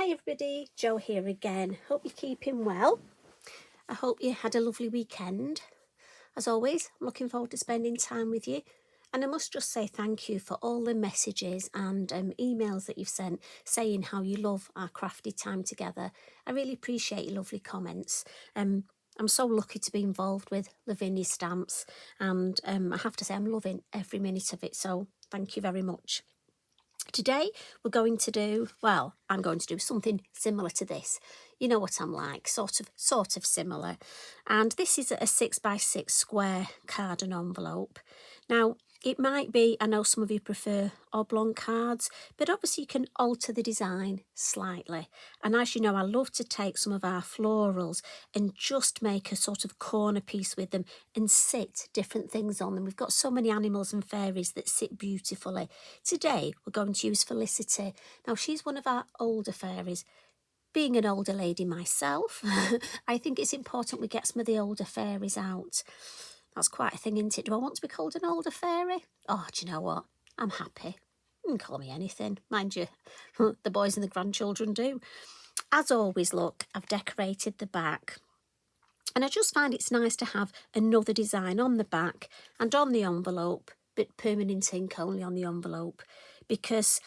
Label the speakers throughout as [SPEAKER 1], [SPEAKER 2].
[SPEAKER 1] Hi everybody, Jo here again. Hope you're keeping well. I hope you had a lovely weekend. As always, I'm looking forward to spending time with you. And I must just say thank you for all the messages and emails that you've sent saying how you love our crafty time together. I really appreciate your lovely comments. I'm so lucky to be involved with Lavinia stamps, and I have to say I'm loving every minute of it, so thank you very much. Today we're going to do, well, I'm going to do something similar to this. You know what I'm like, sort of similar. And this is a 6x6 square card and envelope. Now, it might be, I know some of you prefer oblong cards, but obviously you can alter the design slightly. And as you know, I love to take some of our florals and just make a sort of corner piece with them and sit different things on them. We've got so many animals and fairies that sit beautifully. Today, we're going to use Felicity. Now, she's one of our older fairies. Being an older lady myself, I think it's important we get some of the older fairies out. That's quite a thing, isn't it? Do I want to be called an older fairy? Oh, do you know what? I'm happy. You can call me anything. Mind you, the boys and the grandchildren do. As always, look, I've decorated the back. And I just find it's nice to have another design on the back and on the envelope, but permanent ink only on the envelope. Because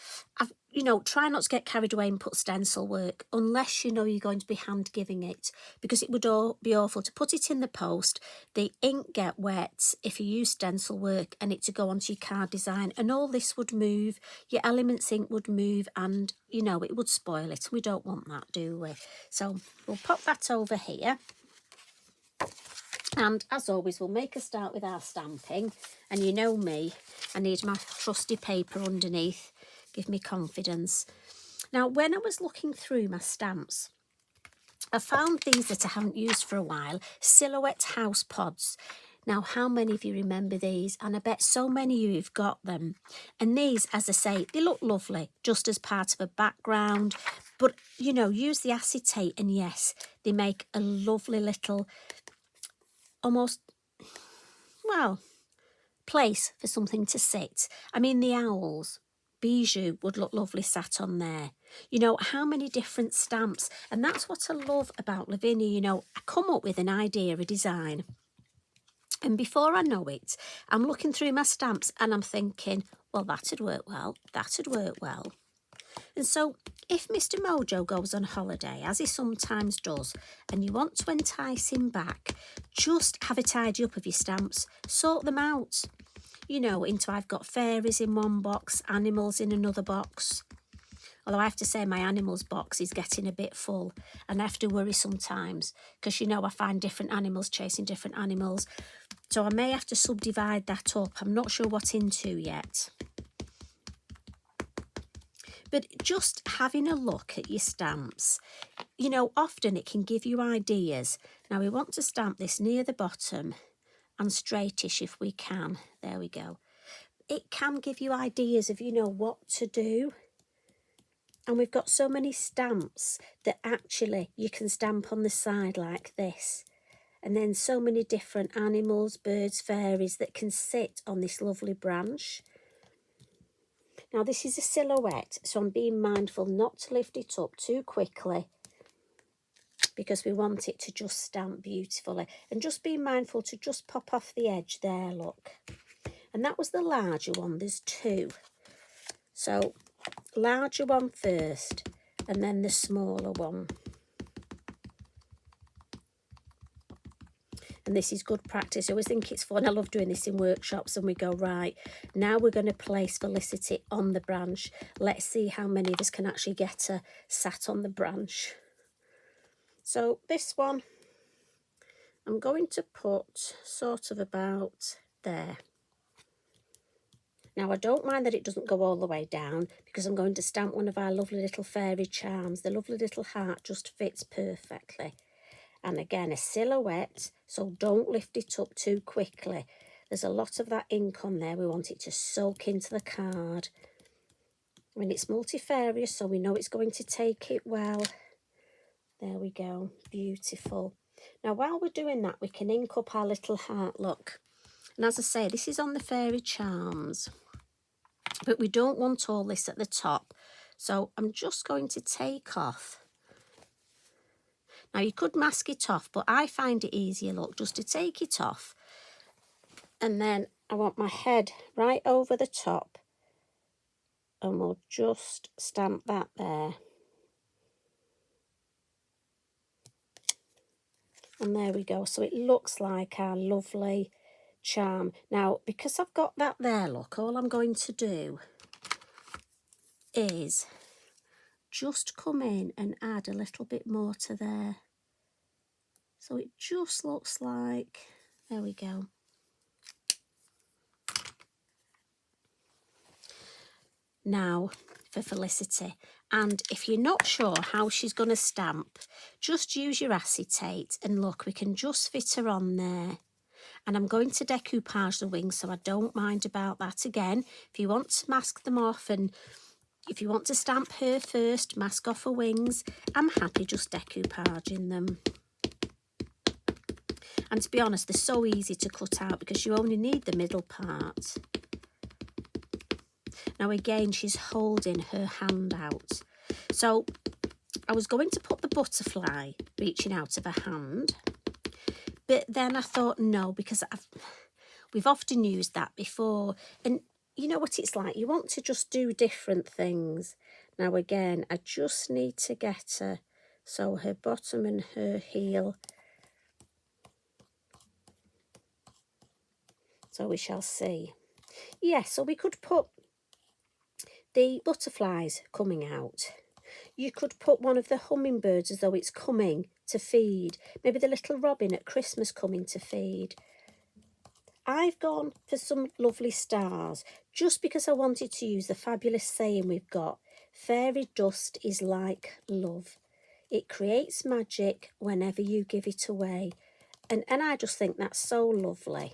[SPEAKER 1] try not to get carried away and put stencil work unless you know you're going to be hand giving it, because it would be awful to put it in the post, the ink get wet if you use stencil work and it to go onto your card design, and all this would move, your Elements ink would move, and it would spoil it. We don't want that, do we? So we'll pop that over here. And as always, we'll make a start with our stamping. And you know me, I need my trusty paper underneath. Give me confidence. Now, when I was looking through my stamps, I found these that I haven't used for a while, Silhouette House Pods. Now, how many of you remember these? And I bet so many of you have got them. And these, as I say, they look lovely, just as part of a background. But, use the acetate, and yes, they make a lovely little, almost, well, place for something to sit. I mean, the owls, Bijou would look lovely sat on there. How many different stamps. And that's what I love about Lavinia. I come up with an idea, a design. And before I know it, I'm looking through my stamps and I'm thinking, well, that'd work well. That'd work well. And so if Mr. Mojo goes on holiday, as he sometimes does, and you want to entice him back, just have a tidy up of your stamps, sort them out. Into I've got fairies in one box, animals in another box. Although I have to say my animals box is getting a bit full, and I have to worry sometimes because, I find different animals chasing different animals. So I may have to subdivide that up. I'm not sure what into yet. But just having a look at your stamps, often it can give you ideas. Now we want to stamp this near the bottom and straightish if we can. There we go. It can give you ideas of, what to do. And we've got so many stamps that actually you can stamp on the side like this. And then so many different animals, birds, fairies that can sit on this lovely branch. Now this is a silhouette, so I'm being mindful not to lift it up too quickly because we want it to just stamp beautifully. And just be mindful to just pop off the edge there, look. And that was the larger one, there's two. So larger one first and then the smaller one. And this is good practice. I always think it's fun. I love doing this in workshops, and we go, right, now we're going to place Felicity on the branch. Let's see how many of us can actually get her sat on the branch. So this one, I'm going to put sort of about there. Now, I don't mind that it doesn't go all the way down because I'm going to stamp one of our lovely little fairy charms. The lovely little heart just fits perfectly. And again, a silhouette, so don't lift it up too quickly. There's a lot of that ink on there. We want it to soak into the card. I mean, it's multifarious, so we know it's going to take it well. There we go. Beautiful. Now, while we're doing that, we can ink up our little heart, look. And as I say, this is on the fairy charms. But we don't want all this at the top. So I'm just going to take off. Now you could mask it off, but I find it easier, look, just to take it off. And then I want my head right over the top. And we'll just stamp that there. And there we go. So it looks like our lovely charm. Now, because I've got that there, look, all I'm going to do is just come in and add a little bit more to there. So it just looks like, there we go. Now for Felicity. And if you're not sure how she's going to stamp, just use your acetate and look, we can just fit her on there. And I'm going to decoupage the wings, so I don't mind about that again. If you want to mask them off and if you want to stamp her first, mask off her wings, I'm happy just decoupaging them. And to be honest, they're so easy to cut out because you only need the middle part. Now again, she's holding her hand out. So I was going to put the butterfly reaching out of her hand, but then I thought no, because we've often used that before. And you know what it's like, you want to just do different things. Now again, I just need to get her, so her bottom and her heel. So we shall see. Yeah, so we could put the butterflies coming out. You could put one of the hummingbirds as though it's coming to feed. Maybe the little robin at Christmas coming to feed. I've gone for some lovely stars just because I wanted to use the fabulous saying we've got. Fairy dust is like love. It creates magic whenever you give it away. And I just think that's so lovely.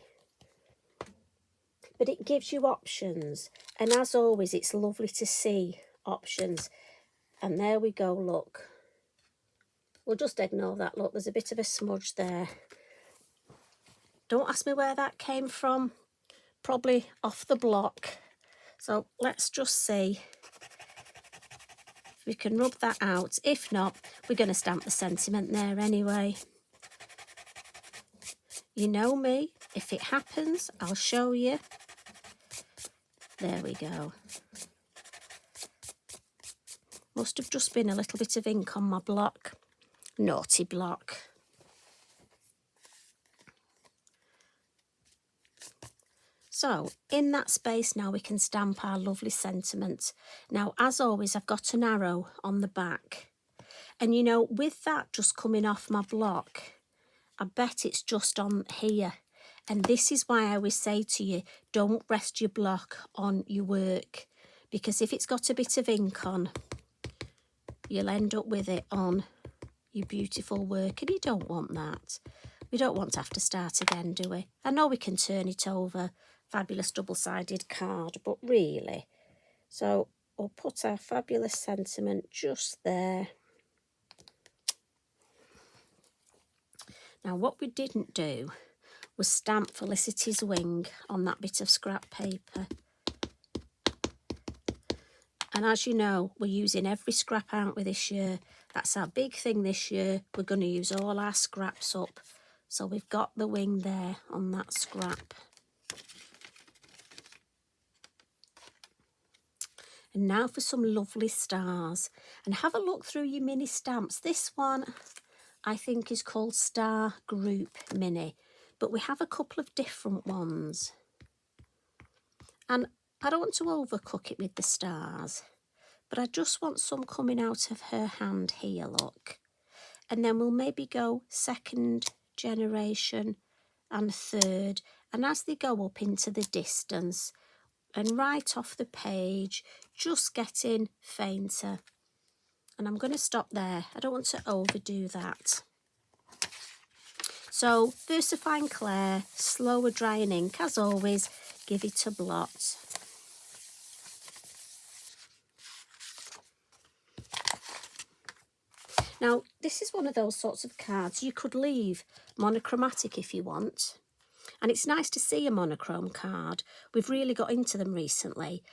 [SPEAKER 1] But it gives you options, and as always it's lovely to see options. And there we go, look, we'll just ignore that. Look, there's a bit of a smudge there. Don't ask me where that came from, probably off the block. So let's just see if we can rub that out. If not, we're going to stamp the sentiment there anyway. You know me, if it happens I'll show you. There we go. Must have just been a little bit of ink on my block. Naughty block. So in that space now we can stamp our lovely sentiment. Now as always I've got an arrow on the back. And you know, with that just coming off my block, I bet it's just on here. And this is why I always say to you, don't rest your block on your work. Because if it's got a bit of ink on, you'll end up with it on your beautiful work. And you don't want that. We don't want to have to start again, do we? I know we can turn it over. Fabulous double-sided card, but really. So we'll put our fabulous sentiment just there. Now what we didn't do was stamp Felicity's wing on that bit of scrap paper. And as you know, we're using every scrap, aren't we, this year? That's our big thing this year. We're going to use all our scraps up. So we've got the wing there on that scrap. And now for some lovely stars. And have a look through your mini stamps. This one I think is called Star Group Mini. But we have a couple of different ones. And I don't want to overcook it with the stars. But I just want some coming out of her hand here, look. And then we'll maybe go second generation and third. And as they go up into the distance and right off the page, just getting fainter. And I'm going to stop there. I don't want to overdo that. So Versafine Clair, slower drying ink as always, give it a blot. Now this is one of those sorts of cards you could leave monochromatic if you want. And it's nice to see a monochrome card. We've really got into them recently.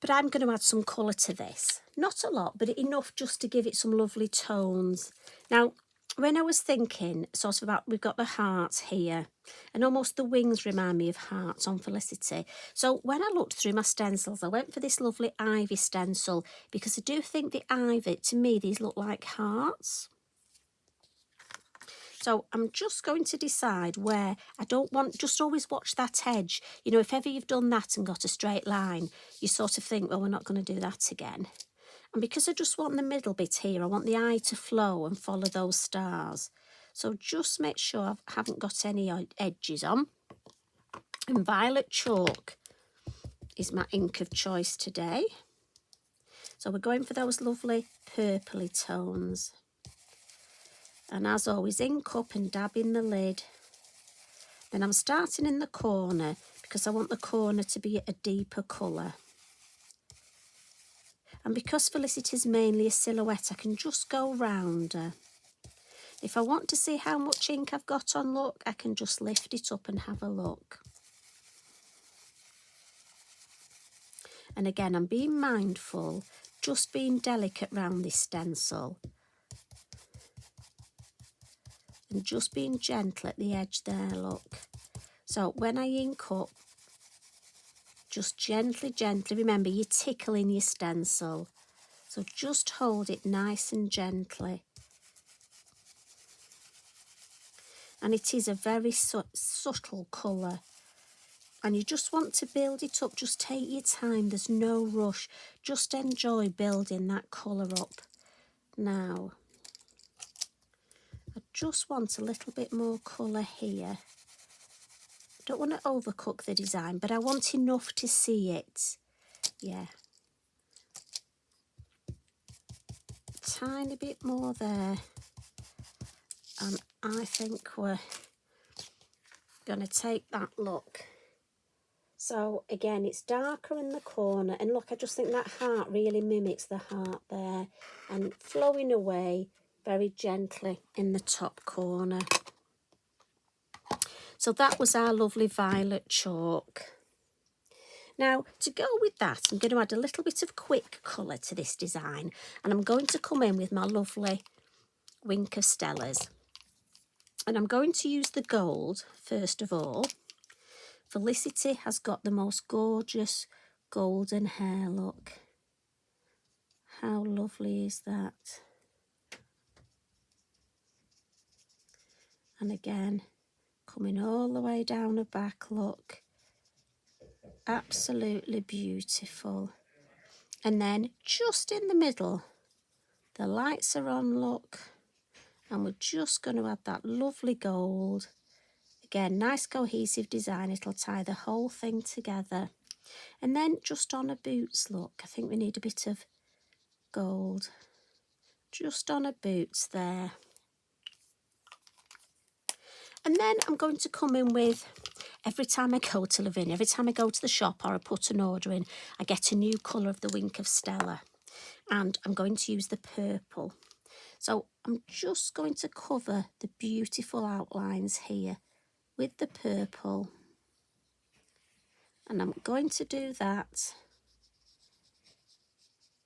[SPEAKER 1] But I'm going to add some colour to this. Not a lot, but enough just to give it some lovely tones. Now, when I was thinking sort of about, we've got the hearts here, and almost the wings remind me of hearts on Felicity. So when I looked through my stencils, I went for this lovely ivy stencil, because I do think the ivy, to me, these look like hearts. So I'm just going to decide where I don't want, just always watch that edge. You know, if ever you've done that and got a straight line, you sort of think, well, we're not going to do that again. And because I just want the middle bit here, I want the eye to flow and follow those stars. So just make sure I haven't got any edges on. And violet chalk is my ink of choice today. So we're going for those lovely purpley tones. And as always, ink up and dab in the lid. Then I'm starting in the corner because I want the corner to be a deeper colour. And because Felicity is mainly a silhouette, I can just go round her. If I want to see how much ink I've got on, look, I can just lift it up and have a look. And again, I'm being mindful, just being delicate round this stencil. And just being gentle at the edge there, look. So when I ink up, just gently, gently, remember you're tickling your stencil. So just hold it nice and gently. And it is a very subtle colour. And you just want to build it up. Just take your time. There's no rush. Just enjoy building that colour up. Now, I just want a little bit more colour here. Don't want to overcook the design, but I want enough to see it. Yeah. Tiny bit more there. And I think we're going to take that look. So again, it's darker in the corner, and look, I just think that heart really mimics the heart there, and flowing away very gently in the top corner. So that was our lovely violet chalk. Now, to go with that, I'm going to add a little bit of quick colour to this design, and I'm going to come in with my lovely Wink of Stellas. And I'm going to use the gold first of all. Felicity has got the most gorgeous golden hair, look. How lovely is that? And again, coming all the way down her back, look. Absolutely beautiful. And then just in the middle, the lights are on, look. And we're just going to add that lovely gold. Again, nice cohesive design. It'll tie the whole thing together. And then just on her boots, look, I think we need a bit of gold. Just on her boots there. And then I'm going to come in with, every time I go to Lavinia, every time I go to the shop or I put an order in, I get a new colour of the Wink of Stella. And I'm going to use the purple. So I'm just going to cover the beautiful outlines here with the purple. And I'm going to do that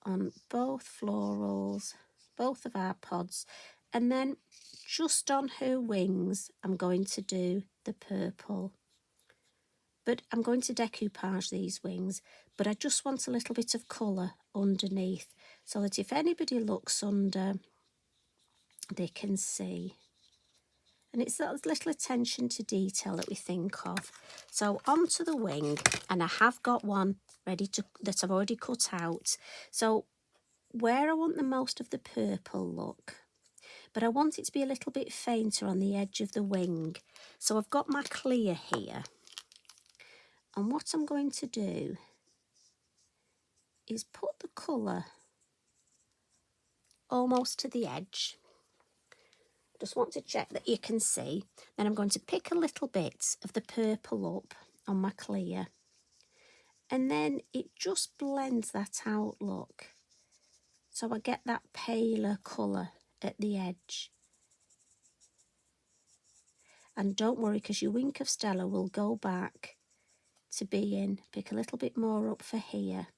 [SPEAKER 1] on both florals, both of our pods. And then just on her wings, I'm going to do the purple. But I'm going to decoupage these wings, but I just want a little bit of colour underneath so that if anybody looks under, they can see. And it's that little attention to detail that we think of. So onto the wing, and I have got one ready to that I've already cut out. So where I want the most of the purple look, but I want it to be a little bit fainter on the edge of the wing. So I've got my clear here. And what I'm going to do is put the colour almost to the edge. Just want to check that you can see. Then I'm going to pick a little bit of the purple up on my clear. And then it just blends that out, look. So I get that paler colour at the edge. And don't worry, because your Wink of Stella will go back to being, pick a little bit more up for here.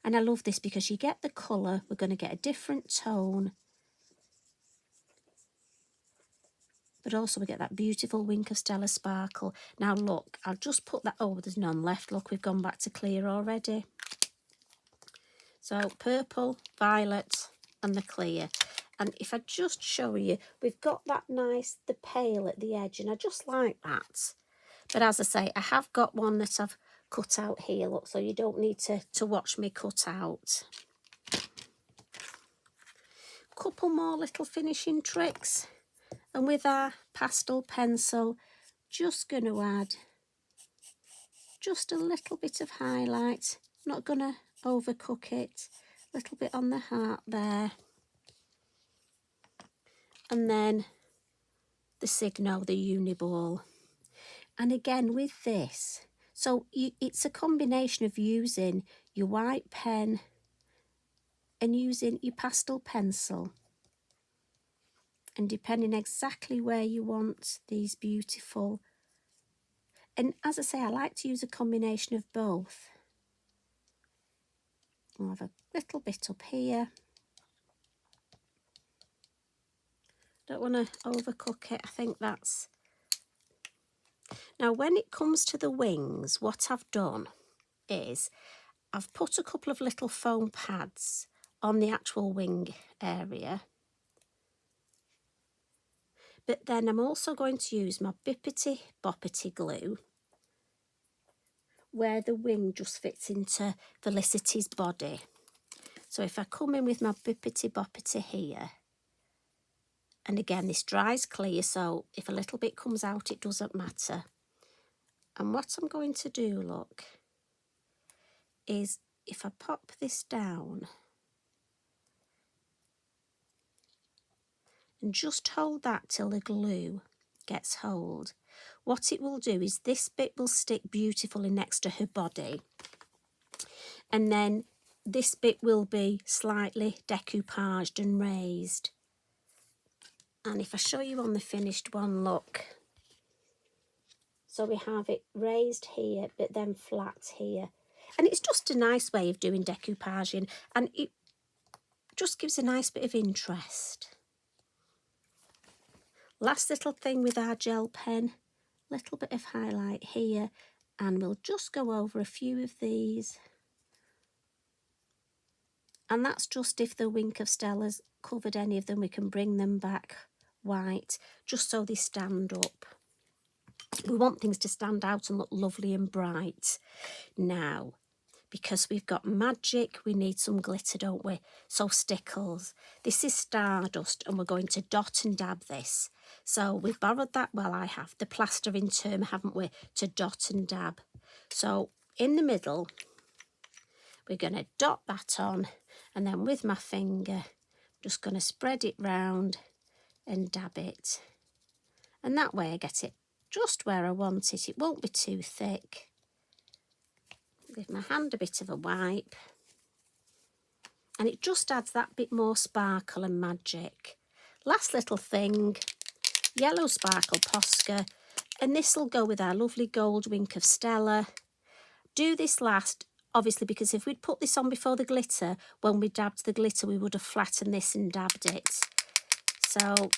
[SPEAKER 1] And I love this because you get the colour, we're going to get a different tone, but also we get that beautiful wink of Stella sparkle. Now look, I'll just put that, oh, there's none left. Look, we've gone back to clear already. So purple, violet and the clear. And if I just show you, we've got that nice, the pale at the edge, and I just like that. But as I say, I have got one that I've cut out here, look, so you don't need to watch me cut out. Couple more little finishing tricks. And with our pastel pencil, just going to add just a little bit of highlight. Not going to overcook it. A little bit on the heart there. And then the Signo, the Uniball. And again with this, so it's a combination of using your white pen and using your pastel pencil. And depending exactly where you want these beautiful, and as I say, I like to use a combination of both. I'll have a little bit up here. Don't want to overcook it. I think that's... Now when it comes to the wings, what I've done is I've put a couple of little foam pads on the actual wing area. But then I'm also going to use my Bippity Boppity glue where the wing just fits into Felicity's body. So if I come in with my Bippity Boppity here, and again this dries clear, so if a little bit comes out it doesn't matter. And what I'm going to do, look, is if I pop this down and just hold that till the glue gets hold, what it will do is this bit will stick beautifully next to her body, and then this bit will be slightly decoupaged and raised. And if I show you on the finished one, look, so we have it raised here but then flat here, and it's just a nice way of doing decoupaging, and it just gives a nice bit of interest. Last little thing with our gel pen, little bit of highlight here, and we'll just go over a few of these. And that's just if the wink of Stella's covered any of them, we can bring them back white, just so they stand up. We want things to stand out and look lovely and bright. Now, because we've got magic, we need some glitter, don't we? So Stickles. This is Stardust, and we're going to dot and dab this. So we've borrowed that, well, I have, the plastering term, haven't we, to dot and dab. So in the middle, we're going to dot that on, and then with my finger, I'm just going to spread it round and dab it. And that way I get it just where I want it. It won't be too thick. Give my hand a bit of a wipe, and it just adds that bit more sparkle and magic. Last little thing, yellow sparkle Posca, and this will go with our lovely gold wink of Stella. Do this last, obviously, because if we'd put this on before the glitter, when we dabbed the glitter we would have flattened this and dabbed it. So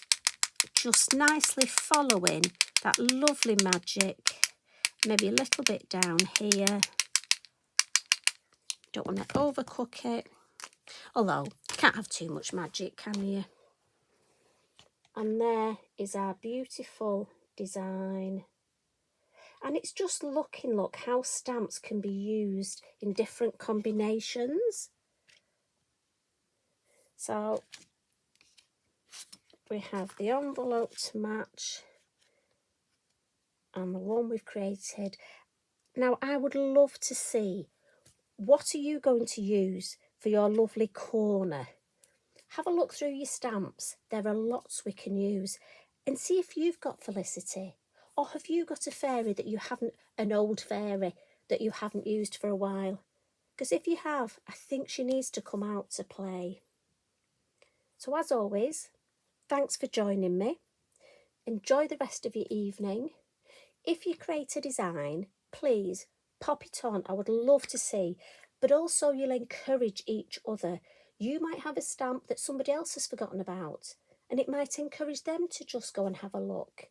[SPEAKER 1] just nicely following that lovely magic, maybe a little bit down here. Don't want to overcook it, although you can't have too much magic, can you? And there is our beautiful design. And it's just looking, look, how stamps can be used in different combinations. So we have the envelope to match and the one we've created. Now I would love to see, what are you going to use for your lovely corner? Have a look through your stamps. There are lots we can use. And see if you've got Felicity. Or have you got a fairy that you haven't, an old fairy that you haven't used for a while? Because if you have, I think she needs to come out to play. So as always, thanks for joining me. Enjoy the rest of your evening. If you create a design, please pop it on. I would love to see. but also you'll encourage each other. You might have a stamp that somebody else has forgotten about, and it might encourage them to just go and have a look.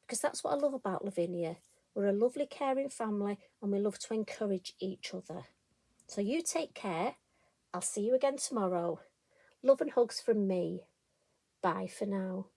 [SPEAKER 1] Because that's what I love about Lavinia. We're a lovely, caring family, and we love to encourage each other. So you take care. I'll see you again tomorrow. Love and hugs from me. Bye for now.